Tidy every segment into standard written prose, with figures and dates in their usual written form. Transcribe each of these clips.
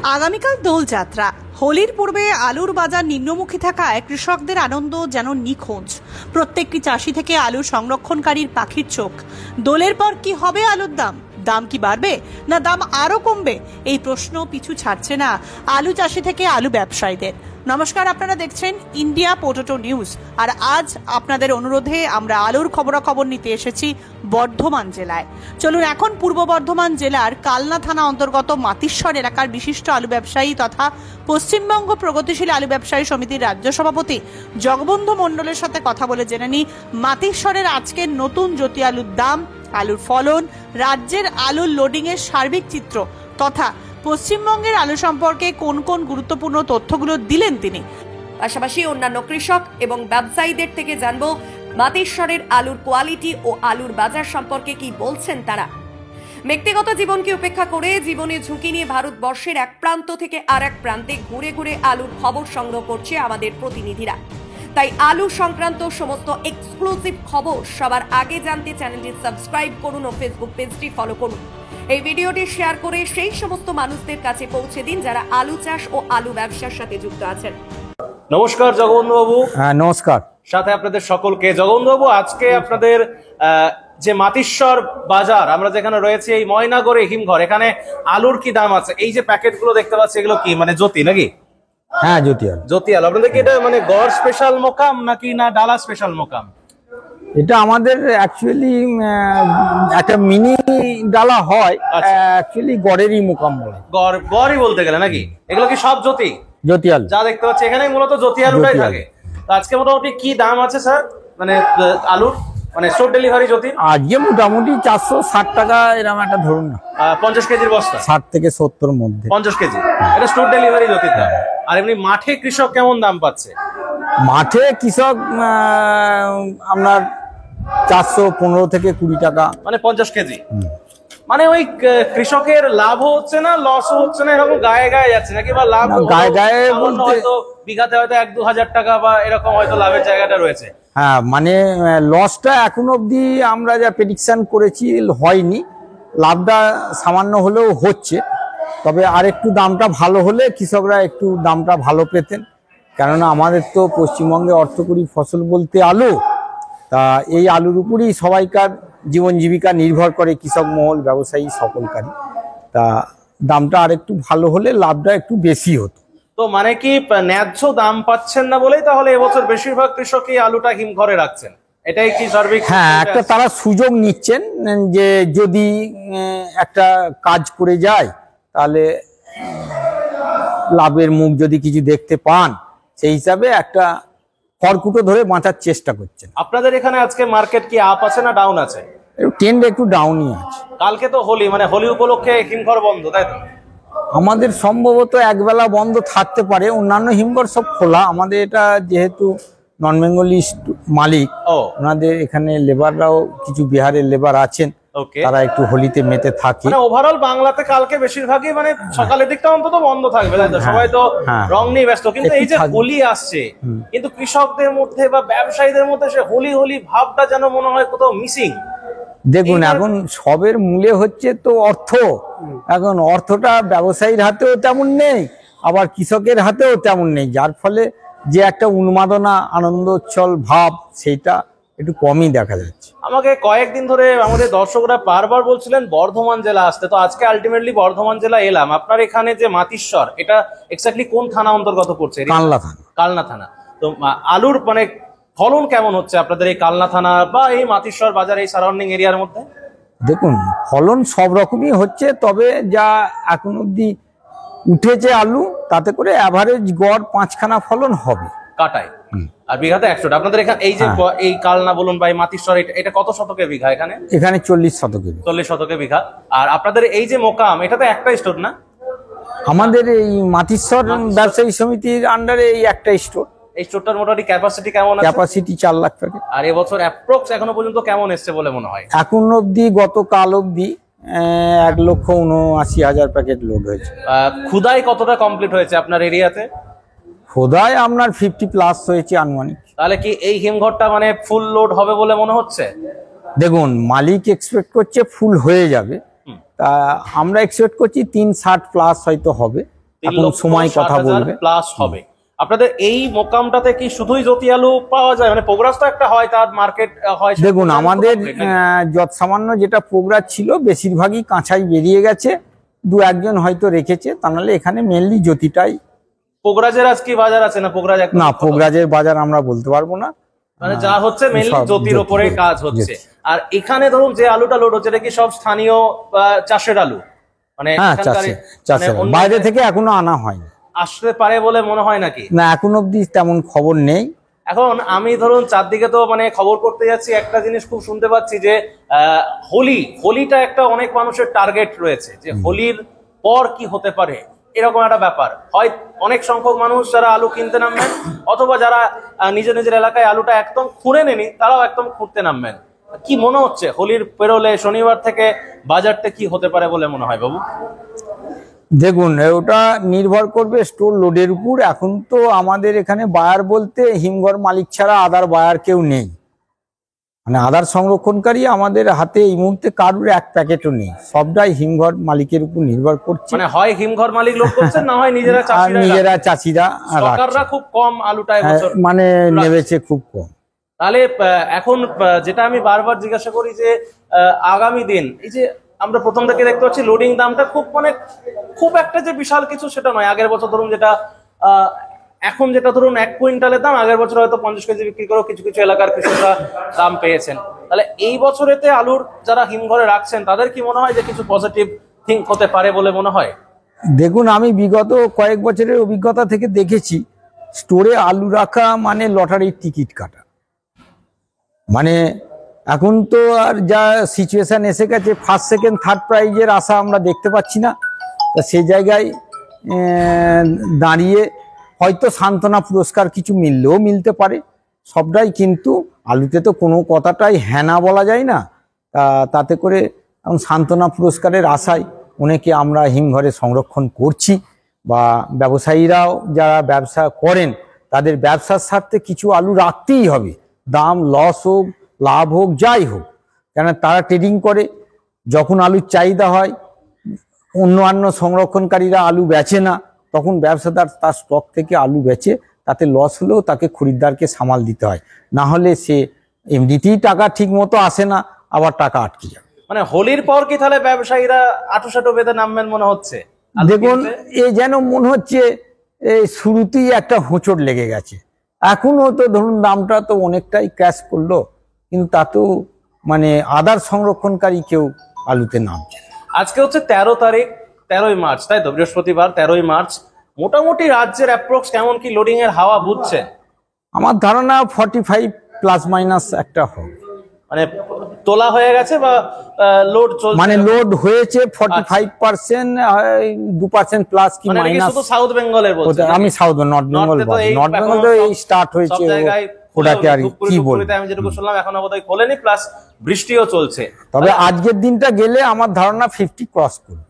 আগামীকাল দোলযাত্রা। হোলির পূর্বে আলুর বাজার নিম্নমুখী থাকায় কৃষকদের আনন্দ যেন নিখোঁজ। প্রত্যেকটি চাষি থেকে আলু সংরক্ষণকারীর পাখির চোখ। দোলের পর কি হবে আলুর দাম? দাম কি বাড়বে না দাম আরো কমবে? এই প্রশ্ন পিছু ছাড়ছে না আলু চাষি থেকে আলু ব্যবসায়ীদের। নমস্কার, আপনারা দেখছেন ইন্ডিয়া পোটেটো নিউজ। আর আজ আপনাদের অনুরোধে আমরা আলুর খবরাখবর নিতে এসেছি বর্ধমান জেলায়। চলুন এখন পূর্ব বর্ধমান জেলার কালনা থানা অন্তর্গত মাতিশ্বর এলাকার বিশিষ্ট আলু ব্যবসায়ী তথা পশ্চিমবঙ্গ প্রগতিশীল আলু ব্যবসায়ী সমিতির রাজ্য সভাপতি জগবন্ধু মণ্ডলের সাথে কথা বলে জেনে নিই মাতিশ্বরের আজকের নতুন জ্যোতি আলুর দাম, আলুর ফলন, রাজ্যের আলুর লোডিং এর সার্বিক চিত্র তথা পশ্চিমবঙ্গের আলু সম্পর্কে কোন কোন গুরুত্বপূর্ণ তথ্যগুলো দিলেন তিনি। পাশাপাশি অন্যান্য কৃষক এবং ব্যবসায়ীদের থেকে জানবো মাতিশ্বরের আলুর কোয়ালিটি ও আলুর বাজার সম্পর্কে কি বলছেন তারা। ব্যক্তিগত জীবনকে উপেক্ষা করে জীবনে ঝুঁকি নিয়ে ভারতবর্ষের এক প্রান্ত থেকে আর এক প্রান্তে ঘুরে ঘুরে আলুর খবর সংগ্রহ করছে আমাদের প্রতিনিধিরা। তাই আলু সংক্রান্ত সমস্ত এক্সক্লুসিভ খবর সবার আগে জানতে চ্যানেলটি সাবস্ক্রাইব করুন ও ফেসবুক পেজটি ফলো করুন। এই ভিডিওটি শেয়ার করে সেই সমস্ত মানুষদের কাছে পৌঁছে দিন যারা আলু চাষ ও আলু ব্যবসার সাথে যুক্ত আছেন। নমস্কার জগবন্ধু বাবু। হ্যাঁ নমস্কার। সাথে আপনাদের সকলকে। জগবন্ধু বাবু, আজকে আপনাদের যে মাতিশ্বর বাজার আমরা যেখানে রয়েছে এই ময়নাগড়ে হিমঘর, এখানে আলুর কি দাম আছে? এই যে প্যাকেট গুলো দেখতে পাচ্ছি এগুলো কি মানে জ্যোতি নাকি? হ্যাঁ জ্যোতি আলু। জ্যোতি আলু আপনাদের কি এটা মানে গড় স্পেশাল মোকাম নাকি না ডালা স্পেশাল মোকাম? এটা আমাদের অ্যাকচুয়ালি একটা মিনি ডালা হয়, অ্যাকচুয়ালি গড়েরই মোকাম বলে। গড়ই বলতে গেলে নাকি? এগুলো কি সব জ্যোতি জ্যোতি আলু যা দেখতে পাচ্ছি এখানে মূলত জ্যোতি আলুটাই থাকে। তো আজকে মোটামুটি কি দাম আছে স্যার মানে আলুর, মানে স্টোর ডেলিভারি জ্যোতি? আজকে মোটামুটি 460 টাকা এরকম একটা ধরুন না। 50 কেজির বস্তা? 60 থেকে 70 মধ্যে 50 কেজি, এটা স্টোর ডেলিভারি জ্যোতির দাম। আর এমনি মাঠে কৃষক কেমন দাম পাচ্ছে? মাঠে কৃষক আপনার 415 থেকে 20 টাকা, মানে 50 কেজি। মানে ওই কৃষকের লাভ হচ্ছে না লসও হচ্ছে না, এরকম গায়ে গায়ে যাচ্ছে নাকি? বা লাভ গায়ে গায়ে বলতে হয়তো বিঘাতে হয়তো 1-2 হাজার টাকা বা এরকম হয়তো লাভের জায়গাটা রয়েছে। হ্যাঁ মানে লসটা এখন অবধি আমরা যা প্রেডিকশন করেছি হয়নি, লাভটা সামান্য হলেও হচ্ছে। তবে আর একটু দামটা ভালো হলে কৃষকরা একটু দামটা ভালো পেতেন, কেননা আমাদের তো পশ্চিমবঙ্গে অর্থকরী ফসল বলতে আলু। তা এই আলুর উপরই সবাইকার জীবন জীবিকা নির্ভর করে, কৃষক মহল, ব্যবসায়ী সকলকারই। তা দামটা আর একটু ভালো হলে লাভটা একটু বেশি হতো। তো মানে কি ন্যায্য দাম পাচ্ছেন না বলেই তাহলে এবছর বেশিরভাগ কৃষক এই আলুটা হিমঘরে রাখছেন, এটাই কি সার্বিক? হ্যাঁ, একটা তারা সুযোগ নিচ্ছেন যে যদি একটা কাজ করে যায় তাহলে লাভের মুখ যদি কিছু দেখতে পান, সেই হিসাবে একটা খড়কুটো ধরে বাঁচার চেষ্টা করছেন। আপনাদের এখানে আজকে মার্কেট কি আপ আছে না ডাউন আছে? ট্রেন্ড একটু ডাউনই আছে। কালকে তো হোলি, মানে হোলি উপলক্ষে হিমঘর বন্ধ, তাই তো? আমাদের সম্ভবত একবেলা বন্ধ থাকতে পারে, অন্যান্য হিমঘর সব খোলা। আমাদের এটা যেহেতু নন বেঙ্গলি মালিক, ওনাদের এখানে লেবাররাও কিছু বিহারের লেবার আছেন, তারা একটু হোলিতে মেতে থাকে। মানে ওভারঅল বাংলাতে কালকে বেশিরভাগই মানে সকালের দিকটা অন্তত বন্ধ থাকবে, তাই তো? সবাই তো রং নিয়ে ব্যস্ত। কিন্তু এই যে হোলি আসছে, কিন্তু কৃষকদের মধ্যে বা ব্যবসায়ীদের মধ্যে সে হোলি হোলি ভাবটা যেন মনে হয় কোথাও মিসিং। দেখুন, এখন সবের মূলে হচ্ছে তো অর্থ। এখন অর্থটা ব্যবসায়ীর হাতেও তেমন নেই, আবার কৃষকের হাতেও তেমন নেই, যার ফলে যে একটা উন্মাদনা, আনন্দ উচ্ছল ভাব, সেইটা একটু কমই দেখা যাচ্ছে। আমাকে কয়েকদিন ধরে আমাদের দর্শকরা বারবার বলছিলেন বর্ধমান জেলা আসতে, তো আজকে আলটিমেটলি বর্ধমান জেলা এলাম। আপনার এখানে যে মাতিশ্বর, এটা এক্স্যাক্টলি কোন থানা অন্তর্গত পড়ছে? কালনা থানা। কালনা থানা। তো আলুর মানে ফলন কেমন হচ্ছে আপনাদের এই কালনা থানা বা এই মাতিশ্বর বাজার, এই সারাউন্ডিং এরিয়ার মধ্যে? দেখুন, ফলন সব রকমই হচ্ছে, তবে যা এখন অব্দি উঠেছে আলু, তাতে করে অ্যাভারেজ গড় 5খানা ফলন হবে কাটায়, আর বিঘাতে 100টা। আপনাদের এখানে এই যে এই কালনা বলুন বা এই মাতিশ্বর, এটা কত শতকে বিঘা? এখানে 40 শতকে। 40 শতকে বিঘা। আর আপনাদের এই যে মোকাম, এটা তো একটা স্টোর না? আমাদের এই মাতিশ্বর ব্যবসায়ী সমিতির আন্ডারে এই একটা স্টোর। এই স্টোরটার মোটামুটি ক্যাপাসিটি কেমন আছে? Capacity 4 lakh packet. আর এবছর অ্যাপ্রক্স এখনো পর্যন্ত কেমন এসছে বলে মনে হয়? এখন অবধি, গতকাল অবধি 1,79,000 প্যাকেট লোড হয়েছে। খুদাই কতটা কমপ্লিট হয়েছে আপনার এরিয়াতে? খোদায় আপনার 50+ হয়েছে আনুমানিক। তাহলে কি এই হিমঘরটা মানে ফুল লোড হবে বলে মনে হচ্ছে? দেখুন, মালিক এক্সপেক্ট করছে ফুল হয়ে যাবে, তা আমরা এক্সপেক্ট করছি 360+ হয়তো হবে। এখন সময় কথা বলবে প্লাস হবে। আপনাদের এই মোকামটাতে কি শুধুই জ্যোতি আলু পাওয়া যায়, মানে পোগরাজ তো একটা হয়, তার মার্কেট হয়? দেখুন, আমাদের যত সামান্য যেটা পোগরাজ ছিল বেশিরভাগই কাঁচাই বেরিয়ে গেছে, দু একজন হয়তো রেখেছে, তা নাহলে এখানে মেনলি জ্যোতিটাই। পোগরাজের আজ কি বাজার আছে না? পোগরাজ না, পোগরাজের বাজার আমরা বলতে পারবো না, মানে যা হচ্ছে মেনলি জ্যোতির উপরে কাজ হচ্ছে। আর এখানে ধরুন যে আলুটা লোড হচ্ছে এটা কি সব স্থানীয় চাষের আলু? মানে হ্যাঁ, চাষের বাইরে থেকে এখনো আনা হয়নি। আসতে পারে বলে মনে হয় নাকি? না, এখন অব্দি তেমন খবর নেই। এখন আমি ধরুন চারদিকে তো মানে খবর করতে যাচ্ছি, একটা জিনিস খুব শুনতে পাচ্ছি যে হোলিটা একটা অনেক মানুষের টার্গেট রয়েছে, যে হোলির পর কি হতে পারে এরকম একটা ব্যাপার হয়। অনেক সংখ্যক মানুষ যারা আলু কিনতে নামবেন, অথবা যারা নিজের নিজের এলাকায় আলুটা একদম খুঁড়ে নেনি তারাও একদম খুঁড়তে নামবেন। কি মনে হচ্ছে হোলির পেরোলে শনিবার থেকে বাজারটা কি হতে পারে বলে মনে হয় বাবু? দেখুন, ওটা নির্ভর করবে স্টোর লোডের উপর। এখন তো আমাদের এখানে বায়ার বলতে হিমঘর মালিক ছাড়া আদার বায়ার কেউ নেই, মানে আদার সংরক্ষণকারী আমাদের হাতে এই মুহূর্তে কারোর এক প্যাকেটও নেই, সবটাই হিমঘর মালিকের উপর নির্ভর করছে। মানে হয় হিমঘর মালিক লোড করছেন, না হয় নিজেরা চাষিরা খুব কম আলুটা এবছর মানে নেবেছে খুব কম। তাহলে এখন যেটা আমি বারবার জিজ্ঞাসা করি যে আগামী দিন এই যে আমরা প্রথম থেকে দেখতে পাচ্ছি লোডিং দামটা খুব একটা যে বিশাল কিছু সেটা নয়। আগের বছর ধরুন যেটা এখন যেটা ধরুন 1 কুইন্টালের দাম, আগের বছর হয়তো 50 কেজি বিক্রি করেও কিছু কিছু এলাকার কৃষকরা দাম পেয়েছেন। তাহলে এই বছরেতে আলুর যারা হিমঘরে রাখছেন তাদের কি মনে হয় যে কিছু পজিটিভ থিঙ্ক হতে পারে বলে মনে হয়? দেখুন, আমি বিগত কয়েক বছরের অভিজ্ঞতা থেকে দেখেছি স্টোরে আলু রাখা মানে লটারির টিকিট কাটা। মানে এখন তো আর যা সিচুয়েশন এসে গেছে, ফার্স্ট সেকেন্ড থার্ড প্রাইজের আশা আমরা দেখতে পাচ্ছি না। তা সেই জায়গায় দাঁড়িয়ে হয়তো সান্ত্বনা পুরস্কার কিছু মিললেও মিলতে পারে, সবটাই কিন্তু আলুতে তো কোনো কথাটাই হ্যাঁ না বলা যায় না। তাতে করে এখন সান্ত্বনা পুরস্কারের আশায় অনেকে আমরা হিমঘরে সংরক্ষণ করছি, বা ব্যবসায়ীরাও যারা ব্যবসা করেন তাদের ব্যবসার স্বার্থে কিছু আলু রাখতেই হবে, দাম লস হোক লাভ হোক যাই হোক, কেন তারা ট্রেডিং করে। যখন আলুর চাহিদা হয়, অন্যান্য সংরক্ষণকারীরা আলু বেচে না, তখন ব্যবসাদার তার স্টক থেকে আলু বেচে, তাতে লস হলেও তাকে খরিদ্দারকে সামাল দিতে হয়, না হলে সে এমনিতেই টাকা ঠিক মতো আসে না, আবার টাকা আটকে যাবে। মানে হোলির পর কি তাহলে ব্যবসায়ীরা আঁটুসাঁটু বেঁধে নামবেন মনে হচ্ছে? দেখুন, এ যেন মনে হচ্ছে এই শুরুতেই একটা হোঁচট লেগে গেছে। এখনো তো ধরুন দামটা তো অনেকটাই ক্র্যাশ করলো, কিন্তু তাতেও মানে আদার সংরক্ষণকারী কেউ আলুতে নামছে। আজকে হচ্ছে 13 তারিখ, 13ই মার্চ, তাই তো? বৃহস্পতিবার 13ই মার্চ। মোটামুটি রাজ্যের অ্যাপ্রক্স কেমন কি লোডিং এর হাওয়া বুঝছে? আমার ধারণা 45 প্লাস মাইনাস একটা হবে। মানে তোলা হয়ে গেছে বা লোড চলছে? মানে লোড হয়েছে 45%, 2% প্লাস কি মাইনাস। শুধু সাউথ বেঙ্গলের বলছি, আমি south north Bengal north Bengal তো এই স্টার্ট হয়েছে ওটাকে আর কি বলবো। আমি যেটুকু শুনলাম এখনো বোধহয় খোলেনি, প্লাস বৃষ্টিও চলছে। তবে আজকের দিনটা গেলে আমার ধারণা 50 ক্রস করবে।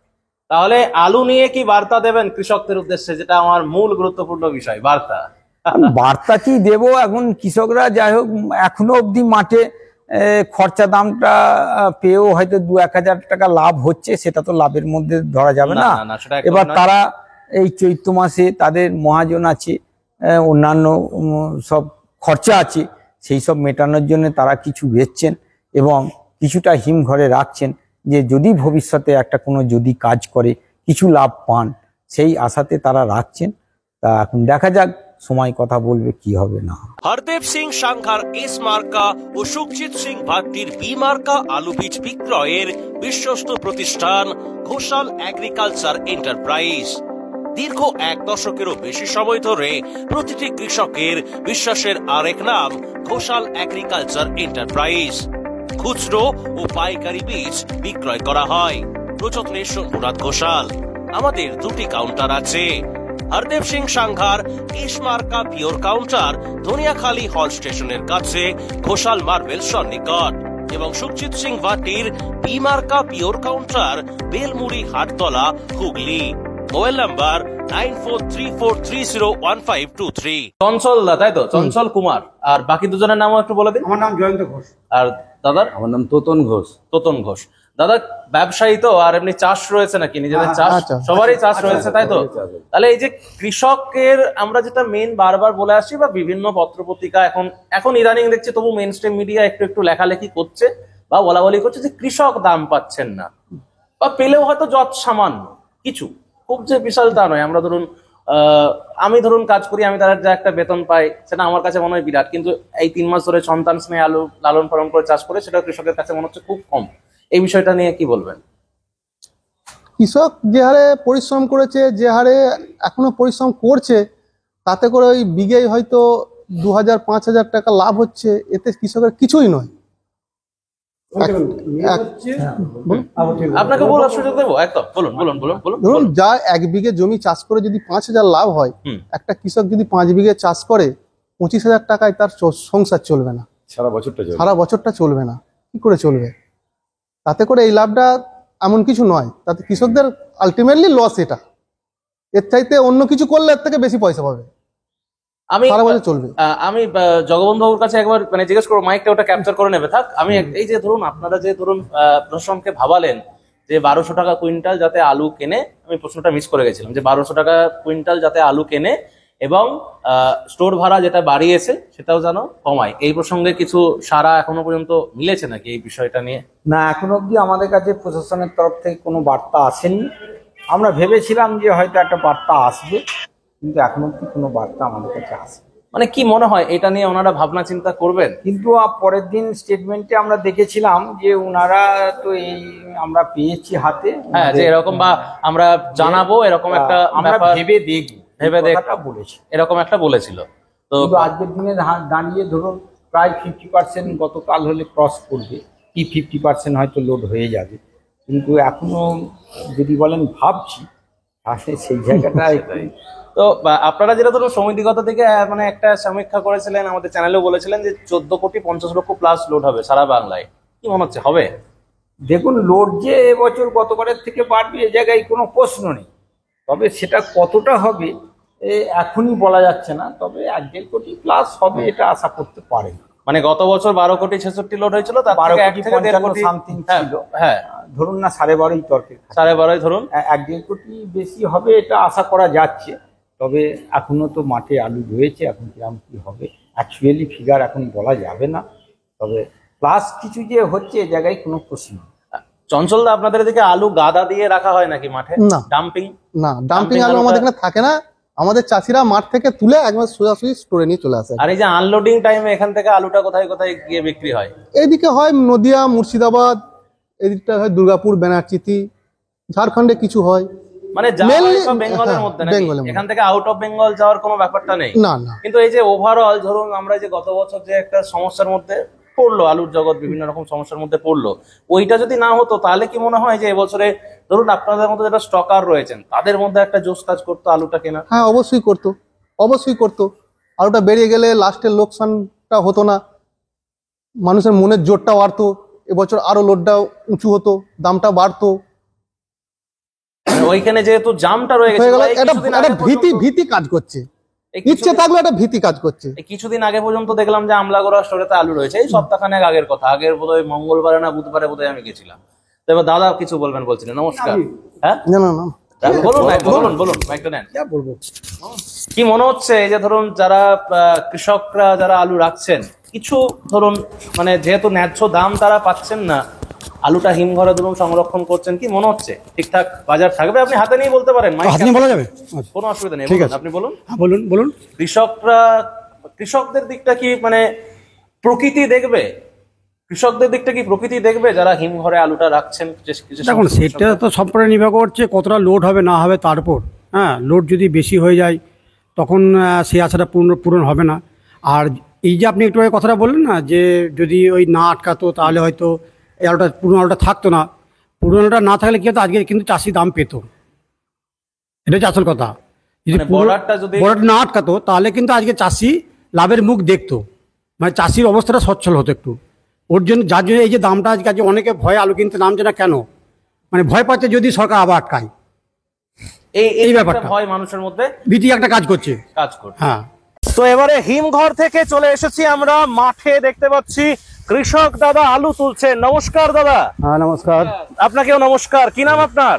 তাহলে আলু নিয়ে কি বার্তা দেবেন কৃষকদের উদ্দেশ্যে, যেটা আমার মূল গুরুত্বপূর্ণ বিষয়? বার্তা কি দেব, এখন কৃষকরা যাই হোক এখনো অবধি মাঠে খরচা দামটা পেয়েও হয়তো 2-1 হাজার টাকা লাভ হচ্ছে, সেটা তো লাভের মধ্যে ধরা যাবে না। এবার তারা এই চৈত্র মাসে তাদের মহাজন আছে, অন্যান্য সব খরচা আছে, সেই সব মেটানোর জন্য তারা কিছু বেচছেন এবং কিছুটা হিমঘরে রাখছেন, যে যদি ভবিষ্যতে একটা কোনো যদি কাজ করে কিছু লাভ পান, সেই আশাতে তারা রাখছেন। তা এখন দেখা যাক, সময় কথা বলবে কি হবে না। হরদেব সিং সাংঘার এস মার্কা ও সুখজিৎ সিং ভাট্টির বি মার্কা আলু বীজ বিক্রয়ের বিশ্বস্ত প্রতিষ্ঠান ঘোষাল এগ্রিকালচার এন্টারপ্রাইজ। দীর্ঘ 1 দশকেরও বেশি সময় ধরে প্রতিটি কৃষকের বিশ্বাসের আরেক নাম ঘোষাল এগ্রিকালচার এন্টারপ্রাইজ। খুচরো ও পাইকারি বীজ বিক্রয় করা হয়। প্রযত্নে শম্ভুনাথ ঘোষাল। আমাদের 2টি কাউন্টার আছে। হরদেব সিং সাংঘার এস মার্কা পিওর কাউন্টার ধনিয়াখালী হল স্টেশনের কাছে ঘোষাল মার্বেল সন্নিকট, এবং সুখজিৎ সিং ভাটির বি মার্কা pure counter Belmuri Hattala Hooghly. Mobile number 9434301523। চঞ্চল দা, তাই তো? চঞ্চল কুমার। আর বাকি দুজনের নামও একটু বলে দিন। আমার নাম জয়ন্ত ঘোষ। আর দাদার? আমার নাম তোতন ঘোষ। তোতন ঘোষ। দাদা ব্যবসায়ী তো আর এমনি চাষ রয়েছে নাকি নিজেদের চাষ? আচ্ছা। সবারই চাষ রয়েছে তাই তো? তাহলে এই যে কৃষকের আমরা যেটা মেন বারবার বলে আসছি বা বিভিন্ন পত্রপত্রিকা এখন ইদানিং দেখছি তবু মেন স্ট্রিম মিডিয়া একটু একটু লেখালেখি করছে বা বলা বলি করছে যে কৃষক দাম পাচ্ছেন না, বা পেলেও হয়তো যৎ সামান্য কিছু, খুব যে বিশাল তা নয়। আমরা ধরুন আমি ধরুন কাজ করি, আমি তার যা একটা বেতন পাই সেটা আমার কাছে মনে হয় বিরাট, কিন্তু এই 3 মাস ধরে সন্তান স্নেহে আলু লালন পালন করে চাষ করে সেটা কৃষকের কাছে মনে হচ্ছে খুব কম। এই বিষয়টা নিয়ে কি বলবেন? কৃষক যে হারে পরিশ্রম করেছে, যে হারে এখনো পরিশ্রম করছে, তাতে করে ওই বিঘেই হয়তো 2000-5000 টাকা লাভ হচ্ছে, এতে কৃষকের কিছুই নয়। আপনাকে বলার সুযোগ দেবো, একদম বলুন বলুন বলুন বলুন। ধরুন যা 1 বিঘে জমি চাষ করে যদি 5000 লাভ হয়, একটা কৃষক যদি 5 বিঘে চাষ করে 25,000 টাকায় তার সংসার চলবে না, সারা বছরটা চলবে না। কি করে চলবে? তাতে করে এই লাভটা এমন কিছু নয়, তাতে কৃষকদের আলটিমেটলি লস। এটা এর চাইতে অন্য কিছু করলে এর থেকে বেশি পয়সা পাবে, সারা বছর চলবে। আমি জগবন্ধু বাবুর কাছে একবার মানে জিজ্ঞেস করবো, মাইকটা ওটা ক্যাপচার করে নেবে থাক। আমি এই যে ধরুন আপনারা যে ধরুন প্রশ্নকে ভাবালেন যে 1200 টাকা কুইন্টাল যাতে আলু কেনে, আমি প্রশ্নটা মিস করে গেছিলাম, যে 1200 টাকা কুইন্টাল যাতে আলু কেনে এবং স্টোর ভাড়া যেটা বাড়িয়েছে সেটাও যেন কমায়, এই প্রসঙ্গে কিছু সারা এখনো পর্যন্ত মিলেছে নাকি এই বিষয়টা নিয়ে? না, এখনো অবধি আমাদের কাছে প্রশাসনের তরফ থেকে কোনো বার্তা আসেনি। আমরা ভেবেছিলাম যে হয়তো একটা বার্তা আসবে, কিন্তু এখনো অবধি কোনো বার্তা আমাদের কাছে আসে। মানে কি মনে হয় এটা নিয়ে ওনারা ভাবনা চিন্তা করবেন? কিন্তু পরের দিন স্টেটমেন্টে আমরা দেখেছিলাম যে ওনারা তো এই আমরা পেয়েছি হাতে, হ্যাঁ, যে এরকম বা আমরা জানাবো এরকম একটা আমরা ব্যাপার ভেবে দেখব, ভেবে কথাটা বলেছি। এরকম একটা বলেছিল। তো কিন্তু আজকের দিনে দাঁড়িয়ে ধরুন প্রায় 50% গতকাল হলে ক্রস করবে, কি 50% হয়তো লোড হয়ে যাবে, কিন্তু এখনো যদি বলেন ভাবছি, আসলে সেই জায়গাটা তো আপনারা যেটা ধরুন সমিতিগত থেকে মানে একটা সমীক্ষা করেছিলেন, আমাদের চ্যানেলেও বলেছিলেন যে 14,50,00,000 প্লাস লোড হবে সারা বাংলায়, কি মনে হচ্ছে হবে? দেখুন, লোড যে এবছর গতবারের থেকে বাড়বে এ জায়গায় কোনো প্রশ্ন নেই, তবে সেটা কতটা হবে এখনই বলা যাচ্ছে না, তবে 1-1.5 কোটি প্লাস হবে এটা আশা করতে পারে। মানে গত বছর 12,66,00,000 লোড হয়েছিল, তার 12,55 সামথিং ছিল, হ্যাঁ ধরুন না 12.5 তর্কে 12.5 ধরুন 1-1.5 কোটি বেশি হবে এটা আশা করা যাচ্ছে। তবে এখনো তো মাঠে আলু রয়েছে, এখন কিরকম কি হবে অ্যাকচুয়ালি ফিগার এখন বলা যাবে না, তবে প্লাস কিছু যে হচ্ছে এ জায়গায় কোনো প্রশ্ন নেই। চঞ্চলদা, আপনাদের এদিকে আলু গাদা দিয়ে রাখা হয় নাকি মাঠে? না, ডাম্পিং না, ডাম্পিং আলু আমাদের এখানে থাকে না। আমাদের চাষিরা মাঠ থেকে তুলে একবার সোজাসুজি স্টোরে নিয়ে চলে আসে। আর এই যে আনলোডিং টাইমে এখান থেকে আলুটা কোথায় কোথায় গিয়ে বিক্রি হয়? এইদিকে হয় নদিয়া, মুর্শিদাবাদ, এদিকটা হয় দুর্গাপুর, বেনারচিতি, ঝাড়খণ্ডে কিছু হয়, মানে বেঙ্গলের মধ্যে নাকি? এখান থেকে আউট অফ বেঙ্গল যাওয়ার কোনো ব্যাপারটা নেই? না, না। কিন্তু এই যে ওভারঅল ধরুন আমরা যে গত বছর যে একটা সমস্যার মধ্যে পড়লো, আলুর জগৎ বিভিন্ন রকম সমস্যার মধ্যে পড়লো, ওইটা যদি না হতো তাহলে কি মনে হয় যে এবছরে ধরুন আপনাদের মধ্যে যেটা স্টকার রয়েছেন তাদের মধ্যে একটা জোশ কাজ করতো আলুটা কেনা? হ্যাঁ, অবশ্যই করতো, অবশ্যই করতো। আলুটা বেরিয়ে গেলে লাস্টের লোকসানটা হতো না, মানুষের মনের জোরটা বাড়তো, এবছর আরো লোডটা উঁচু হতো, দামটা বাড়তো। ওইখানে যেহেতু জামটা রয়ে গেছে, একটা ভীতি কাজ করছে, ইচ্ছে থাকলে একটা ভীতি কাজ করছে। কিছুদিন আগে পর্যন্ত দেখলাম যে আমলাগড়া স্টোরেতে আলু রয়েছে, এই সপ্তাহখানেক আগের কথা, আগের বোধহয় মঙ্গলবারে না বুধবারে বোধহয় আমি গেছিলাম। তো এবার দাদা কিছু বলবেন বলছিলেন, নমস্কার। হ্যাঁ, না, না, না, বলুন বলুন বলুন, মাইকটা নেন। যা বলবো। কি মনে হচ্ছে এই যে ধরুন যারা কৃষকরা যারা আলু রাখছেন, কিছু ধরুন মানে যেহেতু ন্যায্য দাম তারা পাচ্ছেন না, আলুটা হিমঘরে ধরুন সংরক্ষণ করছেন, কি মনে হচ্ছে ঠিকঠাক বাজার থাকবে? আপনি হাতে নিয়ে বলতে পারেন, বলা যাবে, কোনো অসুবিধা নেই, আপনি বলুন। বলুন বলুন। কৃষকদের দিকটা কি মানে প্রকৃতি দেখবে? কৃষকদের দিকটা কি প্রকৃতি দেখবে যারা হিমঘরে আলুটা রাখছেন? দেখুন, সেটা তো সম্পূর্ণ নির্ভর করছে কতটা লোড হবে না হবে তার উপর। হ্যাঁ, লোড যদি বেশি হয়ে যায় তখন সেই আশাটা পূরণ হবে না। আর এই যে আপনি একটু আগে কথাটা বললেন না, যে যদি ওই না আটকাতো তাহলে হয়তো এই আলুটা পুরনো আলুটা থাকতো না। পুরনো আলুটা না থাকলে কি হতো, আজকে কিন্তু চাষি দাম পেত, এটা হচ্ছে আসল কথা। যদি বর্ডারটা না আটকাতো তাহলে কিন্তু আজকে চাষি লাভের মুখ দেখতো, মানে চাষির অবস্থাটা সচ্ছল হতো একটু। ওর জন্য যার জন্য এই যে দামটা আজকে অনেকে ভয়ে আলু কিনতে নামছে না কেন, মানে ভয় পাচ্ছে যদি সরকার আবার আটকায়, এই ব্যাপারটা ভয় মানুষের মধ্যে ভীতি একটা কাজ করছে। হ্যাঁ। তো এবারে হিমঘর থেকে চলে এসেছি আমরা মাঠে, দেখতে পাচ্ছি কৃষক দাদা আলু তুলছেন। নমস্কার দাদা। হ্যাঁ নমস্কার। আপনাকেও নমস্কার। কি নাম আপনার?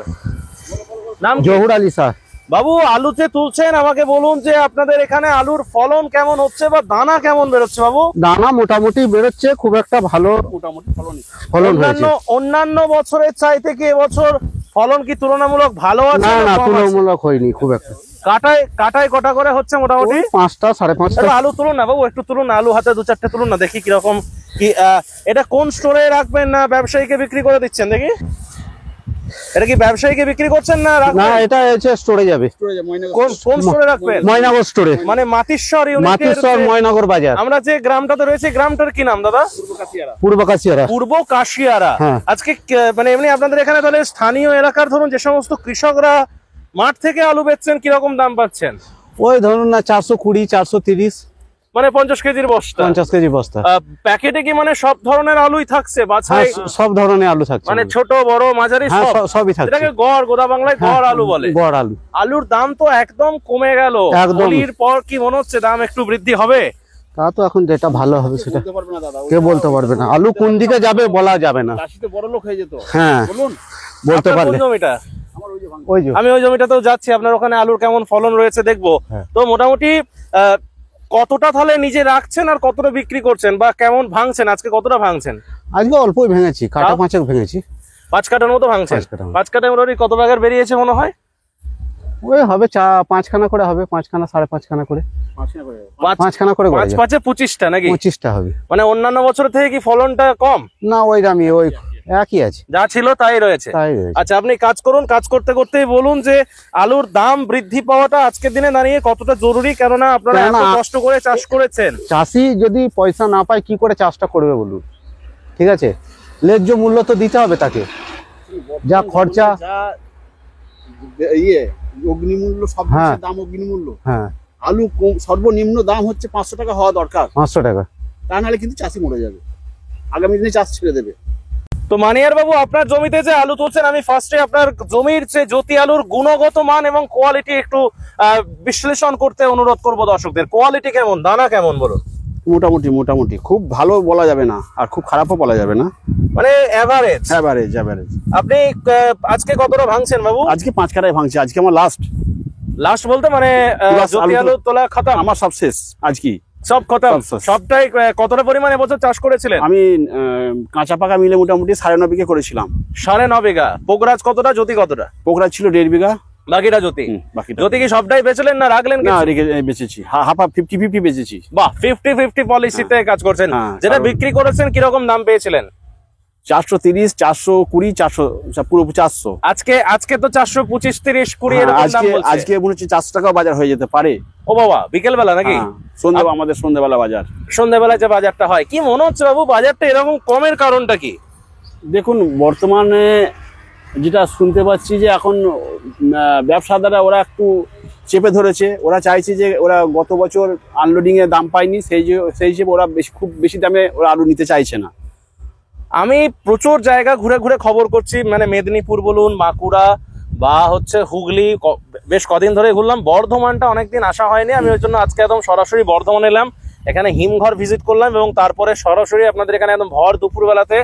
নাম কি? জহুর আলী স্যার। বাবু আলুতে তুলছেন, আমাকে বলুন যে আপনাদের এখানে আলুর ফলন কেমন হচ্ছে বা দানা কেমন বেরোচ্ছে বাবু? দানা মোটামুটি বেরোচ্ছে, খুব একটা ভালো মোটামুটি ফলন হয়েছে। অন্যান্য বছরের চাইতে কি এবছর ফলন কি তুলনামূলক ভালো আছে? না না, তুলনামূলক হয়নি খুব একটা। কাটায় কটা করে হচ্ছে মোটামুটি? 5টা 5.5টা। আলু তুলুন না বাবু, একটু তুলুন না, আলু হাতে 2-4টে তুলুন না, দেখি কিরকম কি। এটা কোন স্টোরে রাখবেন না ব্যবসায়ীকে বিক্রি করে দিচ্ছেন? দেখি এটা কি ব্যবসায়ীকে বিক্রি করছেন না না, এটা হচ্ছে স্টোরে যাবে। কোন স্টোরে রাখবেন? ময়নাগর স্টোরে, মানে মাতিশ্বর মাতিশ্বর ময়নাগর বাজার। আমরা যে গ্রামটাতে রয়েছে, গ্রামটার কি নাম দাদা? পূর্ব কাশিয়ারা। পূর্ব কাশিয়ারা। হ্যাঁ। আজকে মানে এমনি আপনাদের এখানে তাহলে স্থানীয় এলাকার ধরুন যে সমস্ত কৃষকরা মাঠ থেকে আলু বেচছেন, কিরকম দাম পাচ্ছেন? ওই ধরুন না 420 430, মানে 50 কেজির বস্তা। 50 কেজি বস্তা। প্যাকেটে কি মানে সব ধরনের আলুই থাকছে বাছাই? সব ধরনের আলু থাকছে, মানে ছোট বড় মাঝারি সবই থাকছে। এটাকে গড়, গোদা বাংলায় গড় আলু বলে। গড় আলু। আলুর দাম তো একদম কমে গেল। হোলির পর কি মনে হচ্ছে দাম একটু বৃদ্ধি হবে? তা তো এখন যেটা ভালো হবে সেটা কে বলতে পারবে না। আলু কোন দিকে যাবে বলা যাবে না। বড় লোক হয়ে যেত। হ্যাঁ বলতে পারলে। জমিটা ওই যে আমি ওই জমিটাতেও যাচ্ছি, আপনার ওখানে আলুর কেমন ফলন রয়েছে দেখবো। তো মোটামুটি কতটা তাহলে নিজে রাখছেন আর কতটা বিক্রি করছেন বা কেমন ভাঙছেন? আজকে কতটা ভাঙছেন? আজকে অল্পই ভেঙেছি, কাটা 5 ভেঙেছি। 5 কাটার মতো ভাঙছেন? 5 কাটা মোটামুটি কত ব্যাগের বেরিয়েছে মনে হয়? ওই হবে 5 খানা করে হবে, 5 খানা 5.5 খানা করে, 5 খানা করে 5 5-এ 25টা নাকি? 25টা হবে। মানে অন্যান্য বছর থেকে কি ফলনটা কম? না ওই দামি, ওই একই আছে, যা ছিল তাই রয়েছে। আচ্ছা আপনি কাজ করুন, কাজ করতে করতেই বলুন যে আলুর দাম বৃদ্ধি পাওয়াটা আজকের দিনে দাঁড়িয়ে কতটা জরুরি, কেননা আপনারা এত কষ্ট করে চাষ করেছেন। চাষি যদি পয়সা না পায় কি করে চাষটা করবে বলুন? ঠিক আছে, ন্যায্য মূল্য তো দিতে হবে তাকে, যা খরচা অগ্নিমূল্য, সব দাম অগ্নিমূল্য। হ্যাঁ, আলু সর্বনিম্ন দাম হচ্ছে 500 টাকা হওয়া দরকার, 500 টাকা। তা নাহলে কিন্তু চাষি মরে যাবে, আগামী দিনে চাষ ছেড়ে দেবে। তো মানিয়ার বাবু আপনার জমিতে যে আলু তুলছেন, আমি ফার্স্টে আপনার জমির যে জ্যোতি আলুর গুণগত মান এবং কোয়ালিটি একটু বিশ্লেষণ করতে অনুরোধ করবো দর্শকদের। কোয়ালিটি কেমন, দানা কেমন বলুন? মোটামুটি মোটামুটি, খুব ভালো বলা যাবে না আর খুব খারাপও বলা যাবে না, মানে এভারেজ। এভারেজ। আপনি আজকে কতটা ভাঙছেন বাবু? আজকে 5 কাটায় ভাঙছি, আজকে আমার লাস্ট বলতে মানে জ্যোতি আলু তোলা খতম? আমার সব শেষ আজকে, সব খতম। সবটাই কতটা পরিমাণ এবছর চাষ করেছিলেন? আমি কাঁচা পাকা মিলে মোটামুটি 9.5 বিঘা করেছিলাম। 9.5 বিঘা। পোকরাজ কতটা, জ্যোতি কতটা? পোকরাজ ছিল 1.5 বিঘা, বাকিটা জ্যোতি। জ্যোতি কি সবটাই বেচলেন না রাখলেন? না, বেচেছি, হাফ 50-50 বেচেছি। বাহ, 50-50 পলিসিতে কাজ করছেন। যেটা বিক্রি করেছেন কিরকম দাম পেয়েছিলেন? 430 420 400, পুরো 400। আজকে তো 425 30 20 এরকম দাম বলছে। আজকে মনে হচ্ছে 400 টাকা বাজার হয়ে যেতে পারে। ও বাবা, বিকেল বেলা নাকি? আমাদের সন্ধ্যাবেলা বাজার। সন্ধ্যাবেলা যে বাজারটা হয়, কি মনে হচ্ছে বাবু বাজারটা এরকম কমের কারণটা কি? দেখুন বর্তমানে যেটা শুনতে পাচ্ছি যে এখন ব্যবসাদাররা ওরা একটু চেপে ধরেছে, ওরা চাইছে যে ওরা গত বছর আনলোডিং এর দাম পায়নি, সেই হিসেবে ওরা খুব বেশি দামে ওরা আলু নিতে চাইছে না। আমি প্রচুর জায়গা ঘুরে ঘুরে খবর করছি, মানে মেদিনীপুর বলুন, বাঁকুড়া বা হচ্ছে হুগলি, বেশ কদিন ধরে ঘুরলাম। বর্ধমানটা অনেকদিন আসা হয়নি, আমি ওই জন্য আজকে একদম সরাসরি বর্ধমান এলাম, এখানে হিমঘর ভিজিট করলাম এবং তারপরে সরাসরি আপনাদের এখানে একদম ভর দুপুর বেলাতে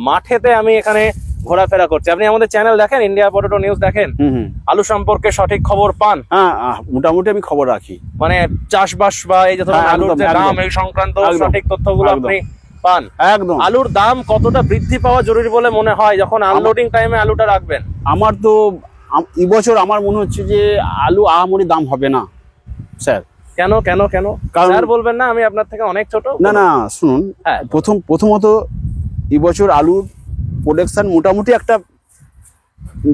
মাঠেতে আমি এখানে ঘোরাফেরা করছি। আপনি আমাদের চ্যানেল দেখেন, ইন্ডিয়া পটেটো নিউজ দেখেন? আলু সম্পর্কে সঠিক খবর পান? হ্যাঁ, মোটামুটি আমি খবর রাখি, মানে চাষবাস বা এই যে ধরুন আলুর যে দাম, এই সংক্রান্ত সঠিক তথ্যগুলো আপনি পান? একদম। আলুর দাম কতটা বৃদ্ধি পাওয়া জরুরি বলে মনে হয় যখন আনলোডিং টাইমে আলুটা রাখবেন? আমার তো এবছর আমার মনে হচ্ছে যে আলু আহামরি দাম হবে না স্যার। কেন কেন কেন স্যার বলবেন না, আমি আপনার থেকে অনেক ছোট। না শুনুন, প্রথমত এবছর আলুর প্রোডাকশন মোটামুটি একটা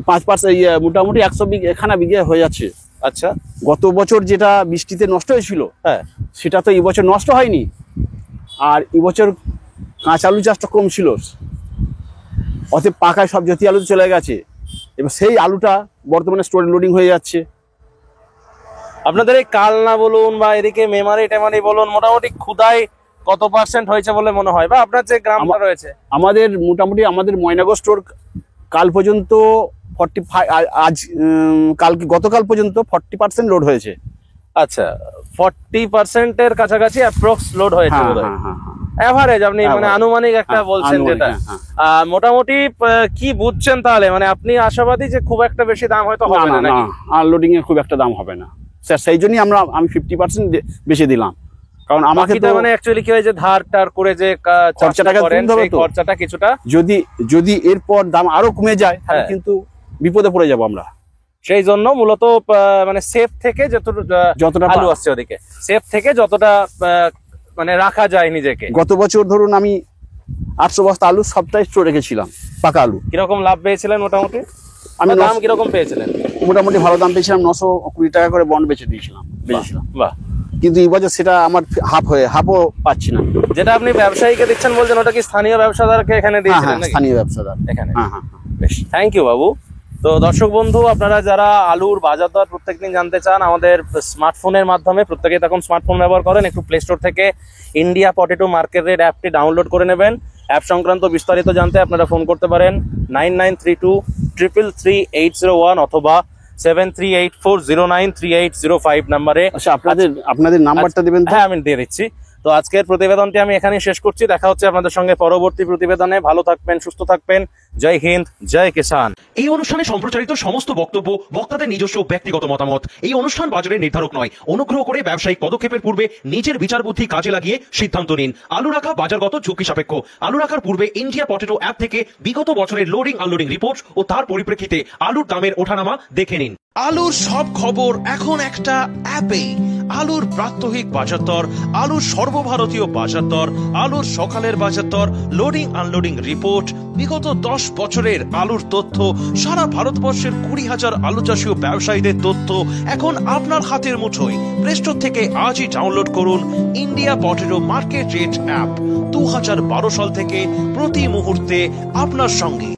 5% মোটামুটি 100 বিঘা হয়ে যাচ্ছে। আচ্ছা, গত বছর যেটা বৃষ্টিতে নষ্ট হয়েছিল, হ্যাঁ, সেটা তো এবছর নষ্ট হয়নি। আর এবছর কাঁচা আলু চাষটা কম ছিল, অতএব পাকায় সব জ্যোতি আলু চলে গেছে। এবার সেই আলুটা বর্তমানে স্টোরে লোডিং হয়ে যাচ্ছে। আপনাদের এই কালনা বলুন বা এদিকে মেমারি টেমারি বলুন, মোটামুটি ক্ষুদায় কত % হয়েছে বলে মনে হয়, বা আপনার যে গ্রামটা রয়েছে? আমাদের মোটামুটি আমাদের ময়নাগর স্টোর কাল পর্যন্ত 45, গতকাল পর্যন্ত 40% লোড হয়েছে। আচ্ছা 40% কাছাকাছি অ্যাপ্রক্স লোড হয়েছে হ্যাঁ বোধহয়। হ্যাঁ হ্যাঁ হ্যাঁ। এভারেজ আপনি মানে Average। আনুমানিক একটা হ্যাঁ, বলছেন আনুমানিক, যেটা হ্যাঁ, মোটামুটি কি বুঝছেন তাহলে, মানে আপনি আশাবাদী যে খুব একটা বেশি দাম হয়তো না হবে না না না, নাকি? আনলোডিং এ খুব একটা দাম হবে না স্যার, সেই জন্যই আমি 50% বেশি দিলাম, কারণ আমাকে বাকিটা তো মানে অ্যাকচুয়ালি কি হয় যে ধার টার করে যে খরচাটাকে করেন তুলতে হবে সেই তো। খরচাটা কিছুটা যদি এরপর দাম আরো কমে যায় তাহলে হ্যাঁ। কিন্তু বিপদে পড়ে যাবো আমরা। সেই জন্য মূলত মানে সেফ থেকে যতটা আলু আসছে ওদিকে, সেফ থেকে যতটা মানে রাখা যায় নিজেকে। গত বছর ধরুন আমি 800 বস্তা আলু সবটাই স্টোর রেখেছিলাম, পাকা আলু। কিরকম লাভ পেয়েছিলেন মোটামুটি? আমি দাম কিরকম পেয়েছিলেন? মোটামুটি ভালো দাম পেয়েছিলাম, 920 টাকা করে বন্ড বেচেছিলাম। বাহ। কিন্তু এই বছর সেটা আমার হাফও পাচ্ছি না। যেটা আপনি ব্যবসায়ীকে দিচ্ছেন বলছেন, ওটা কি স্থানীয় ব্যবসাদারকে এখানে হ্যাঁ দিয়েছিলেন হ্যাঁ, নাকি? স্থানীয় ব্যবসাদার এখানে। হ্যাঁ হ্যাঁ। বেশ, থ্যাংক ইউ বাবু। তো দর্শক বন্ধু, আপনারা যারা আলুর বাজার দর প্রত্যেকদিন জানতে চান, আমাদের স্মার্টফোনের মাধ্যমে, প্রত্যেকেই তখন স্মার্টফোন ব্যবহার করেন, একটু প্লে স্টোর থেকে ইন্ডিয়া পটেটো মার্কেট রেট অ্যাপটি ডাউনলোড করে নেবেন। অ্যাপ সংক্রান্ত বিস্তারিত জানতে আপনারা ফোন করতে পারেন 9932333801 অথবা 7384093805 নাম্বারে। আচ্ছা, আপনাদের নাম্বারটা দিবেন তো? হ্যাঁ, আমি দিয়ে দিচ্ছি। তো আজকের প্রতিবেদনটি আমি এখানেই শেষ করছি। দেখা হচ্ছে আপনাদের সঙ্গে পরবর্তী প্রতিবেদনে। ভালো থাকবেন, সুস্থ থাকবেন। জয় হিন্দ, জয় কিষান। এই অনুষ্ঠানে সম্প্রচারিত সমস্ত বক্তব্য বক্তাদের নিজস্ব ব্যক্তিগত মতামত। এই অনুষ্ঠান বাজারের নির্ধারক নয়। অনুগ্রহ করে ব্যবসায়িক পদক্ষেপের পূর্বে নিজের বিচার বুদ্ধি কাজে লাগিয়ে সিদ্ধান্ত নিন। আলু রাখা বাজারগত ঝুঁকি সাপেক্ষ। আলু রাখার পূর্বে ইন্ডিয়া পটেটো অ্যাপ থেকে বিগত বছরের লোডিং আনলোডিং রিপোর্ট ও তার পরিপ্রেক্ষিতে আলুর দামের ওঠানামা দেখে নিন। আলুর সব খবর এখন একটা অ্যাপেই। আলুর প্রাত্যহিক বাজার দর, আলুর সর্বভারতীয় বাজার দর, আলুর সকালের বাজার দর, লোডিং আনলোডিং রিপোর্ট, বিগত 10 বছরের আলুর তথ্য, সারা ভারতবর্ষের 20,000 আলু চাষী ও ব্যবসায়ীদের তথ্য এখন আপনার হাতের মুঠোয়। প্লে স্টোর থেকে আজই ডাউনলোড করুন India potato market rate app. 2012 সাল থেকে প্রতি মুহূর্তে আপনার সঙ্গে।